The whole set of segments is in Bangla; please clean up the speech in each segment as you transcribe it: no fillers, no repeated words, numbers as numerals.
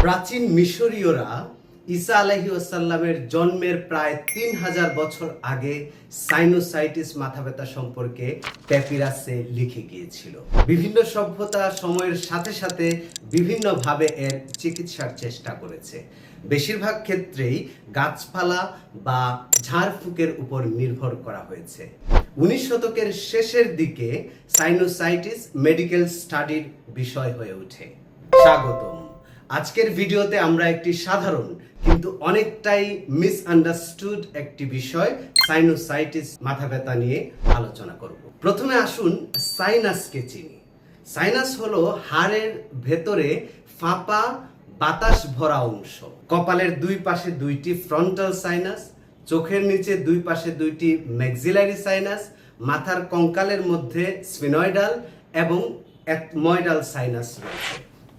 প্রাচীন মিশরীয়রা ঈসা আলাইহিস-সালামের জন্মের প্রায় ৩,০০০ বছর আগে সাইনোসাইটিস মাথা ব্যথা সম্পর্কে প্যাপিরাসে লিখে গিয়েছিল। বিভিন্ন সভ্যতা সময়ের সাথে সাথে বিভিন্নভাবে এর চিকিৎসার চেষ্টা করেছে। বেশিরভাগ ক্ষেত্রেই গাছপালা বা ঝাড়ফুঁকের উপর নির্ভর করা হয়েছে। ১৯ শতকের শেষের দিকে সাইনোসাইটিস মেডিকেল স্টাডির বিষয় হয়ে ওঠে। স্বাগতম। আজকের ভিডিওতে আমরা একটি সাধারণ কিন্তু অনেকটাই মিসআন্ডারস্টুড একটি বিষয় সাইনোসাইটিস মাথা ব্যথা নিয়ে আলোচনা করব। প্রথমে আসুন সাইনাসকে চিনি। সাইনাস হলো হাড়ের ভেতরে ফাঁপা বাতাস ভরা অংশ। কপালের দুই পাশে দুইটি ফ্রন্টাল সাইনাস, চোখের নিচে দুই পাশে দুইটি ম্যাক্সিলারি সাইনাস, মাথার কঙ্কালের মধ্যে স্ফিনয়েডাল এবং এথময়েডাল সাইনাস রয়েছে।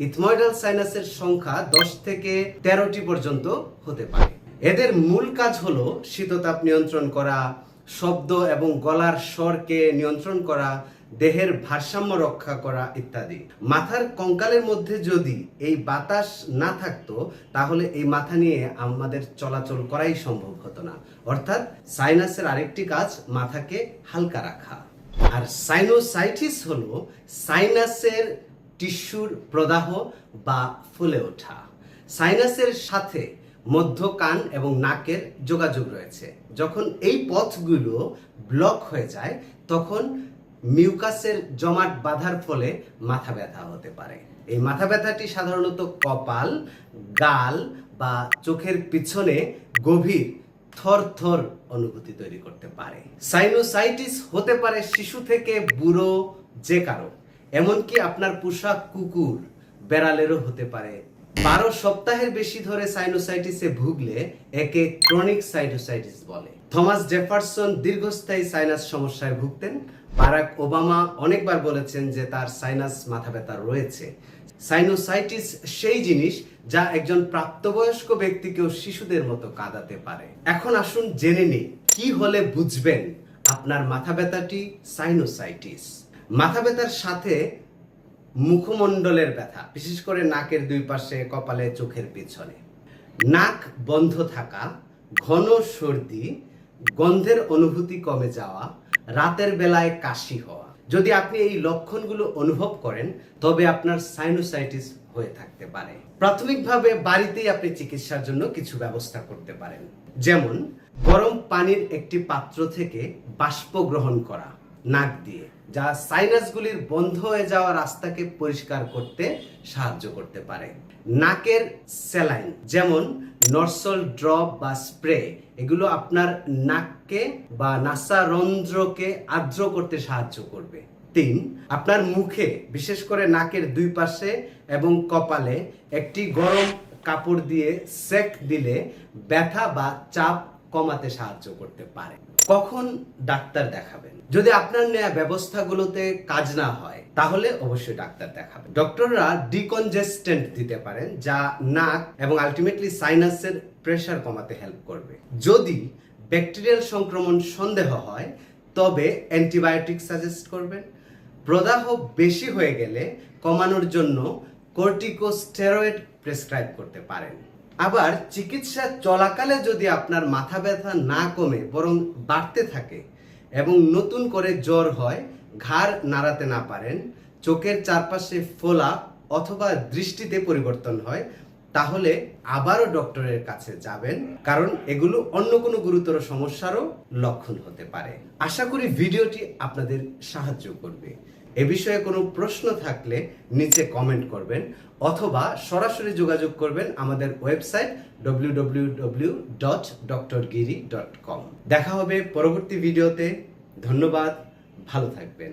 ইথময়েডাল সাইনাসের সংখ্যা 10 থেকে 13টি পর্যন্ত হতে পারে। এদের মূল কাজ হলো শীততাপ নিয়ন্ত্রণ করা, শব্দ এবং গলার স্বরকে নিয়ন্ত্রণ করা, দেহের ভারসাম্য রক্ষা করা ইত্যাদি। মাথার কঙ্কালের মধ্যে যদি এই বাতাস না থাকতো তাহলে এই মাথা নিয়ে আমাদের চলাচল করাই সম্ভব হতো না। অর্থাৎ সাইনাসের আরেকটি কাজ মাথাকে হালকা রাখা। আর সাইনোসাইটিস হলো সাইনাসের টিস্যুর প্রদাহ বা ফুলে ওঠা। সাইনাসের সাথে মধ্য কান এবং নাকের যোগাযোগ রয়েছে। যখন এই পথগুলো ব্লক হয়ে যায় তখন মিউকাসের জমাট বাঁধার ফলে মাথা ব্যথা হতে পারে। এই মাথা ব্যথাটি সাধারণত কপাল, গাল বা চোখের পিছনে গভীর থরথর অনুভূতি তৈরি করতে পারে। সাইনোসাইটিস হতে পারে শিশু থেকে বুড়ো যে কারো, এমনকি আপনার পোষা কুকুর, বেড়ালেরও হতে পারে। 12 সপ্তাহের বেশি ধরে সাইনোসাইটিসে ভুগলে একে ক্রনিক সাইনোসাইটিস বলে। থমাস জেফারসন দীর্ঘস্থায়ী সাইনাস সমস্যায় ভুগতেন। বারাক ওবামা অনেকবার বলেছেন যে তার সাইনাস মাথা ব্যথা রয়েছে। সাইনোসাইটিস সেই জিনিস যা একজন প্রাপ্তবয়স্ক ব্যক্তিকেও শিশুদের মতো কাঁদাতে পারে। এখন আসুন জেনে নিই কি হলে বুঝবেন আপনার মাথা ব্যথাটি সাইনোসাইটিস। মাথা ব্যথার সাথে মুখমণ্ডলের ব্যথা, বিশেষ করে নাকের দুই পাশে, কপালে, চোখের পিছনে। নাক বন্ধ থাকা, ঘন সর্দি, গন্ধের অনুভূতি কমে যাওয়া, রাতের বেলায় কাশি হওয়া। যদি আপনি এই লক্ষণগুলো অনুভব করেন তবে আপনার সাইনোসাইটিস হয়ে থাকতে পারে। প্রাথমিকভাবে বাড়িতেই আপনি চিকিৎসার জন্য কিছু ব্যবস্থা করতে পারেন, যেমন গরম পানির একটি পাত্র থেকে বাষ্প গ্রহণ করা নাক দিয়ে, যা সাইনাসগুলির বন্ধ হয়ে যাওয়া রাস্তাকে পরিষ্কার করতে সাহায্য করতে পারে। নাকের স্যালাইন যেমন নরসল ড্রপ বা স্প্রে, এগুলো আপনার নাককে বা নাসারন্ধ্রকে আর্দ্র করতে সাহায্য করবে। 3, আপনার মুখে, বিশেষ করে নাকের দুই পাশে এবং কপালে একটি গরম কাপড় দিয়ে সেক দিলে ব্যথা বা চাপ কমাতে সাহায্য করতে পারে। কখন ডাক্তার দেখাবেন? যদি আপনার নেওয়া ব্যবস্থাগুলোতে কাজ না হয় তাহলে অবশ্যই ডাক্তার দেখাবেন। ডক্টররা ডিকনজেস্টেন্ট দিতে পারেন, যা নাক এবং আলটিমেটলি সাইনাসের প্রেসার কমাতে হেল্প করবে। যদি ব্যাকটেরিয়াল সংক্রমণ সন্দেহ হয় তবে অ্যান্টিবায়োটিক সাজেস্ট করবেন। প্রদাহ বেশি হয়ে গেলে কমানোর জন্য কর্টিকোস্টেরয়েড প্রেসক্রাইব করতে পারেন। আবার চিকিৎসা চলাকালে যদি আপনার মাথা ব্যথা না কমে বরং বাড়তে থাকে এবং নতুন করে জ্বর হয়, ঘাড় নাড়াতে না পারেন, চোখের চারপাশে ফোলা অথবা দৃষ্টিতে পরিবর্তন হয়, তাহলে আবারও ডক্টরের কাছে যাবেন, কারণ এগুলো অন্য কোনো গুরুতর সমস্যারও লক্ষণ হতে পারে। আশা করি ভিডিওটি আপনাদের সাহায্য করবে। এ বিষয়ে কোনো প্রশ্ন থাকলে নিচে কমেন্ট করবেন অথবা সরাসরি যোগাযোগ করবেন আমাদের ওয়েবসাইট www.drgiri.com। দেখা হবে পরবর্তী ভিডিওতে। ধন্যবাদ, ভালো থাকবেন।